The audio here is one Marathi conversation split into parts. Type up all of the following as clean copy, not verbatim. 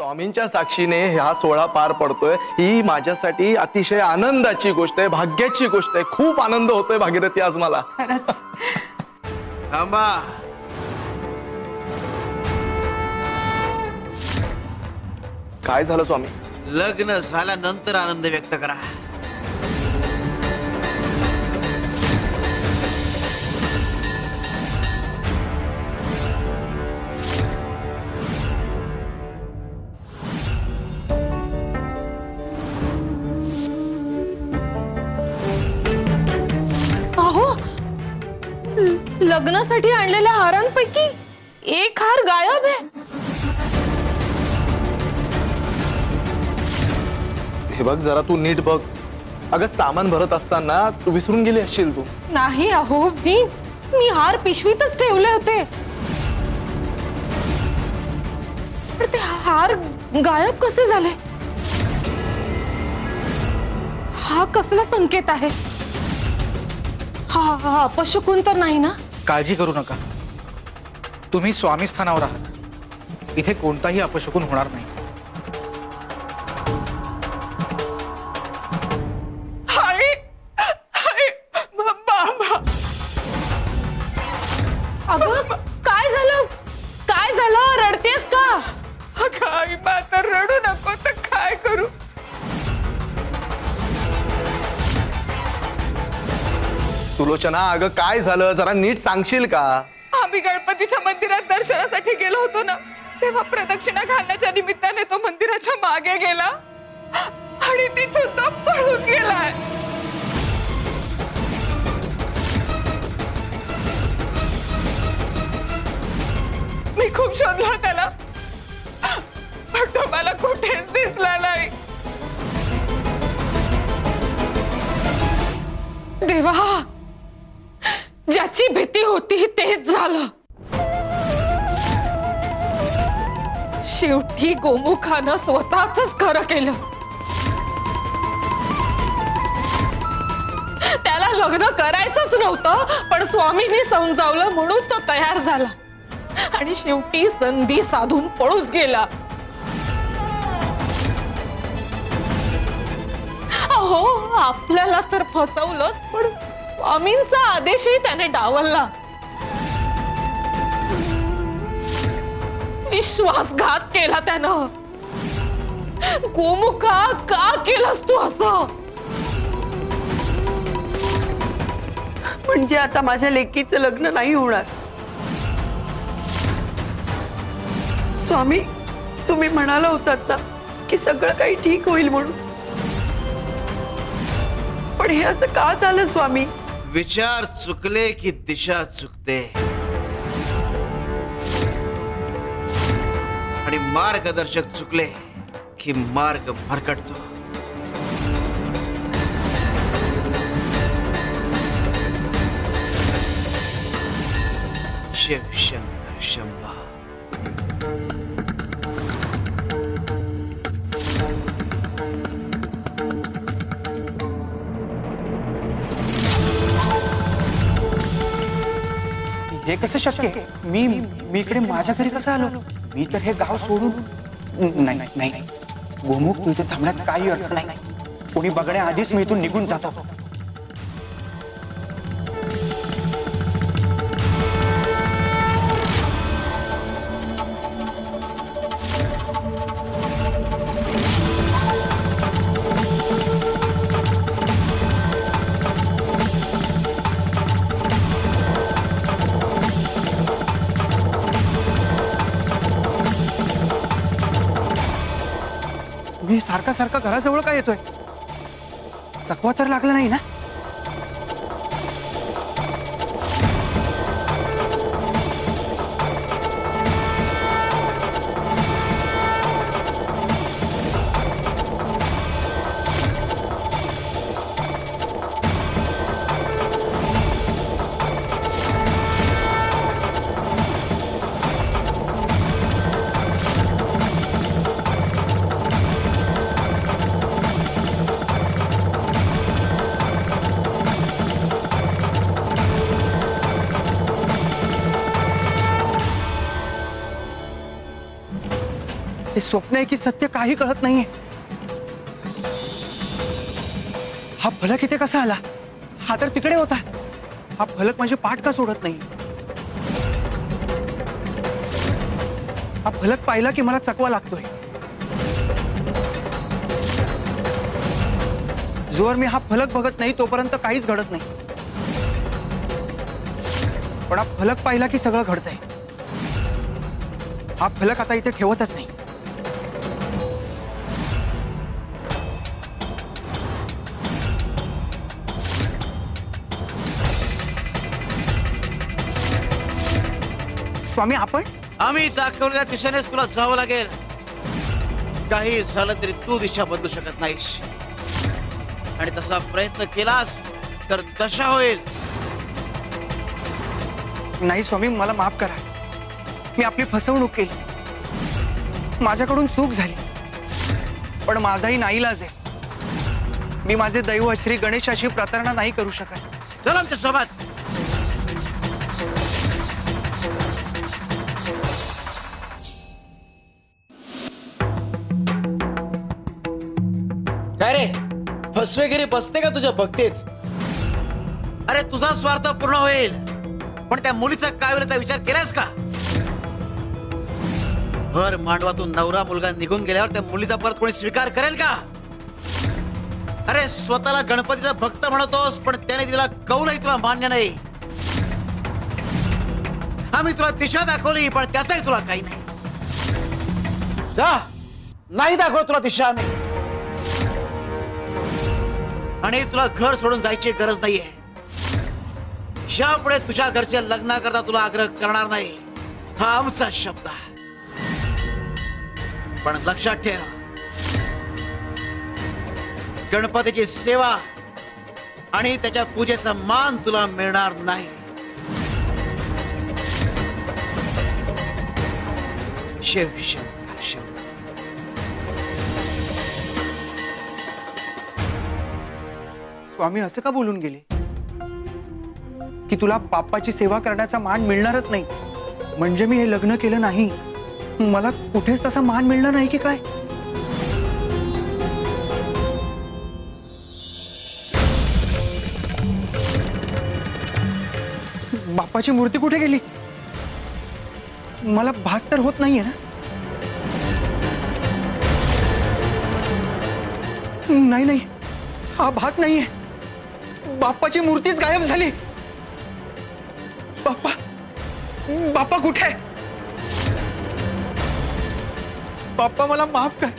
स्वामींच्या साक्षीने हा सोहळा पार पडतोय ही माझ्यासाठी अतिशय आनंदाची गोष्ट आहे, भाग्याची गोष्ट आहे. खूप आनंद होतोय भागीरथी आज मला. खरंच. थांबा. काय झालं स्वामी? लग्न झाल्यानंतर आनंद व्यक्त करा. अहो, लग्नासाठी आणलेल्या हारांपैकी एक हार गायब आहे. हे बघ जरा तू नीट बघ. अगं सामान भरत असताना तू विसरून गेली असशील तू. नाही अहो, मी हार पिशवीतच ठेवले होते. पण ते हार गायब कसे झाले? हा कसला संकेत आहे? हा अपशकुन तर नाही ना? काळजी करू नका, तुम्ही स्वामी स्थानावर आहात. इथे कोणताही अपशकुन होणार नाही. अगं काय झालं? काय झालं? रडतेस का? आई माता रडू नको तर काय करू. सुलोचना अगं काय झालं जरा नीट सांगशील का? आम्ही गणपतीच्या मंदिरात दर्शनासाठी गेलो होतो ना, तेव्हा प्रदक्षिणा घालण्याच्या निमित्ताने तो मंदिराच्या मागे गेला आणि तिथून तो पळून गेलाय. मी खूप शोधला त्याला, पण तो मला कुठेच दिसला नाही. देवा, ज्याची भीती होती तेच झालं. शेवटी गोमुखानं स्वतःच खरं केलं. त्याला लग्न करायचंच नव्हतं, पण स्वामींनी समजावलं म्हणून तो तयार झाला आणि शेवटी संधी साधून पळून गेला. अहो, आपल्याला तर फसवलंच, पण स्वामींचा आदेशही त्याने डावलला. विश्वासघात केला त्यानं. गोमुखा, का केलंस तू असं? म्हणजे आता माझ्या लेकीचं लग्न नाही होणार. स्वामी, तुम्ही म्हणाला होतात ना की सगळं काही ठीक होईल म्हणून, पण हे असं का झालं स्वामी? विचार चुकले की दिशा चुकते आणि मार्गदर्शक चुकले की मार्ग भरकटतो. शिव शंकर शंभा. हे कसं शक्य आहे? मी इकडे माझ्या घरी कसं आलो? मी तर हे गाव सोडून नाही. गोमुख, तू इथे थांबण्यात काही अर्थ नाही. कोणी बघण्याआधीच मी इथून निघून जातो. मी सारखा घराजवळ काय येतोय? चकवा तर लागला नाही ना? हे स्वप्न आहे की सत्य काही कळत नाहीये. हा फलक इथे कसा आला? हा तर तिकडे होता. हा फलक माझी पाठ का सोडत नाही? हा फलक पाहिला की मला चकवा लागतोय. जोवर मी हा फलक बघत नाही तोपर्यंत काहीच घडत नाही. पण हा फलक पाहिला की सगळं घडतंय. हा फलक आता इथे ठेवतच नाही. स्वामी आपण आम्ही दाखवलेल्या दिशेनेच तुला जावं लागेल. काही झालं तरी तू दिशा बदलू शकत नाहीस. आणि तसा प्रयत्न केलास तर दशा होईल. नाही स्वामी, मला माफ करा. मी आपली फसवणूक केली. माझ्याकडून चूक झाली. पण माझाही नाईलाज आहे. मी माझे दैव श्री गणेशाशी प्रतारणा नाही करू शकत. चल आमच्या सोबत. काय रे, फसवेगिरी बसते का तुझ्या भक्तीत? अरे तुझा स्वार्थ पूर्ण होईल, पण त्या मुलीचा काय होईल याचा विचार केलास का? भर मांडवातून नवरा मुलगा निघून गेल्यावर त्या मुलीचा परत कोणी स्वीकार करेल का? अरे स्वतःला गणपतीचा भक्त म्हणतोस, पण त्याने दिलेला कौलही तुला मान्य नाही. आम्ही तुला दिशा दाखवली, पण त्याचाही तुला काही नाही. जा, नाही दाखव तुला दिशा आम्ही. आणि तुला घर सोडून जायची गरज नाहीये. यापुढे तुझ्या घरच्या लग्नाकरता तुला आग्रह करणार नाही, हा आमचा शब्द आहे. पण लक्षात ठेव, गणपतीची सेवा आणि त्याच्या पूजेचा मान तुला मिळणार नाही. शिव शंकर शिव. स्वामी असं का बोलून गेले की तुला बाप्पाची सेवा करण्याचा मान मिळणारच नाही? म्हणजे मी हे लग्न केलं नाही, मला कुठेच तसा मान मिळणार नाही की काय? बाप्पाची मूर्ती कुठे गेली? मला भास तर होत नाहीये ना? नाही नाही, हा भास नाहीये. बाप्पाची मूर्तीच गायब झाली. बाप्पा, बाप्पा कुठे आहे? बाप्पा मला माफ कर.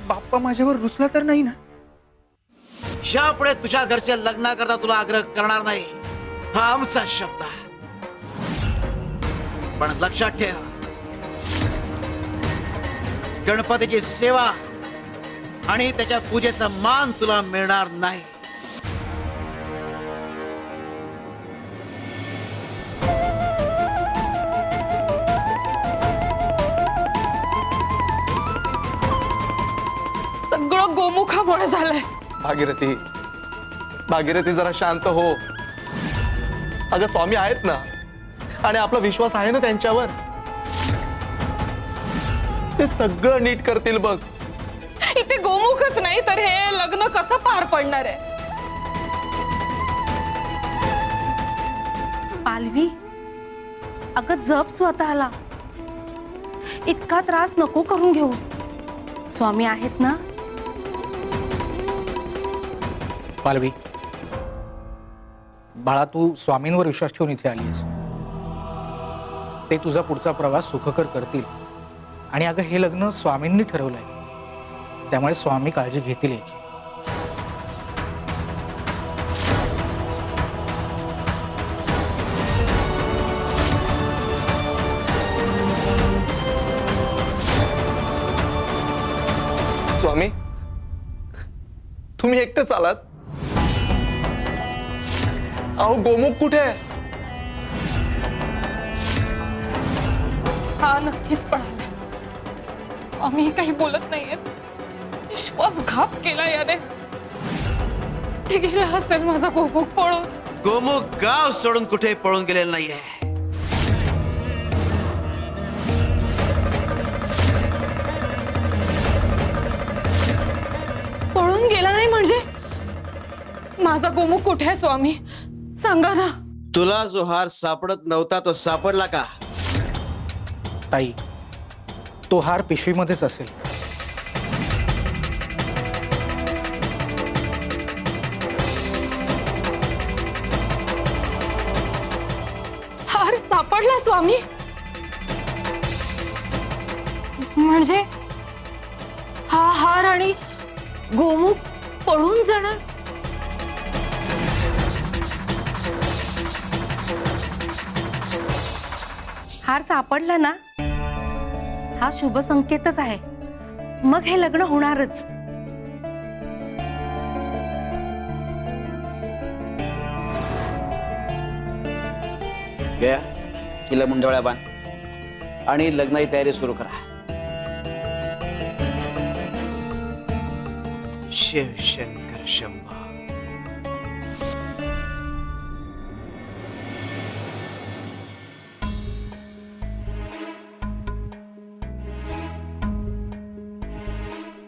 बाप्पा माझ्यावर रुसला तर नाही ना? यापुढे तुझ्या घरच्या लग्नाकरता तुला आग्रह करणार नाही, हा आमचा शब्द आहे. पण लक्षात ठेव, गणपतीची सेवा आणि त्याच्या पूजेचा मान तुला मिळणार नाही. सगळं गोमुखामुळे झालंय. भागीरथी, भागीरथी जरा शांत हो. अगं स्वामी आहेत ना, आणि आपला विश्वास आहे ना त्यांच्यावर. ते सगळं नीट करतील बघ. इथे गोमुखच नाही तर हे लग्न कसं पार पडणार आहे? पालवी, अगं जप स्वतःला. इतका त्रास नको करून घेऊ. स्वामी आहेत ना? पालवी, बाळा, तू स्वामींवर विश्वास ठेवून इथे आलीस. ते तुझा पुढचा प्रवास सुखकर करतील. आणि अगं हे लग्न स्वामींनी ठरवलंय, त्यामुळे स्वामी काळजी घेतील याची. स्वामी, तुम्ही एकटेच आलात? अहो गोमुख कुठे आहे? हा नक्कीच पळाला. स्वामी काही बोलत नाहीयेत. विश्वासघात केला याने. ते गेला असेल माझा गोमुख पळून. गोमुख गाव सोडून कुठे पळून गेलेलं नाहीये. पळून गेला नाही म्हणजे माझा गोमुख कुठे आहे स्वामी सांगा ना. तुला जो हार सापडत नव्हता तो सापडला का? ताई, तो हार पिशवीमध्येच असेल. हार सापडला स्वामी म्हणजे हा हार आणि गोमुख पळून जाणार. हार सापडला ना, हा शुभ संकेतच आहे. मग हे लग्न होणारच. गया हिला मुंडवळ्या बांध आणि लग्नाची तयारी सुरू करा. शिव शंकर शंभो.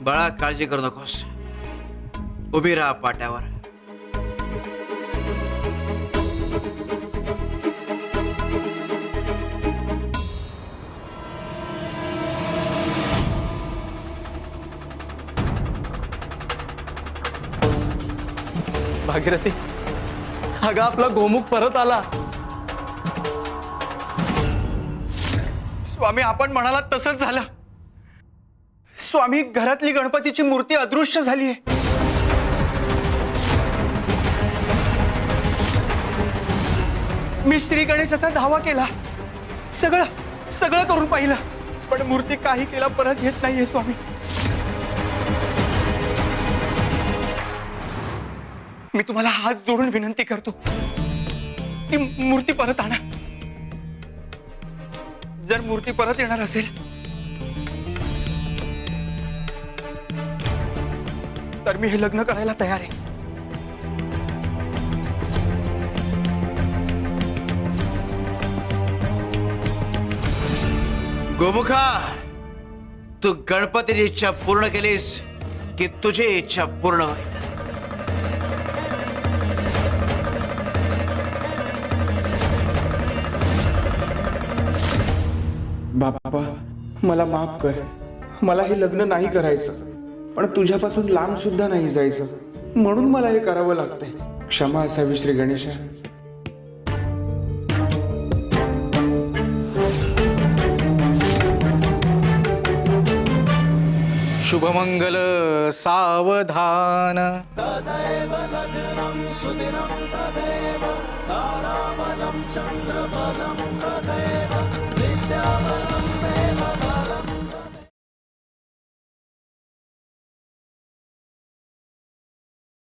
बाळा काळजी करू नकोस. उभी राहा पाट्यावर. भागीरथी, अगं आपला गोमुख परत आला. स्वामी, आपण म्हणालात तसंच झालं. स्वामी, घरातली गणपतीची मूर्ती अदृश्य झालीये. मी श्री गणेशाचा धावा केला, सगळं सगळं करून पाहिलं, पण मूर्ती काही केला परत येत नाहीये. स्वामी, मी तुम्हाला हात जोडून विनंती करतो, ती मूर्ती परत आणा. जर मूर्ती परत येणार असेल तर मी हे लग्न करायला तयार आहे. गोमुखा, तू गणपतीची इच्छा पूर्ण केलीस की तुझी इच्छा पूर्ण होईल. बाप्पा, मला माफ कर. मला हे लग्न नाही करायचं, पण तुझ्यापासून लांब सुद्धा नाही जायचं, म्हणून मला हे करावं लागतंय. क्षमा असावी श्री गणेशा. शुभमंगल सावधान. सुदिनं तदेव ताराबलं चंद्रबलं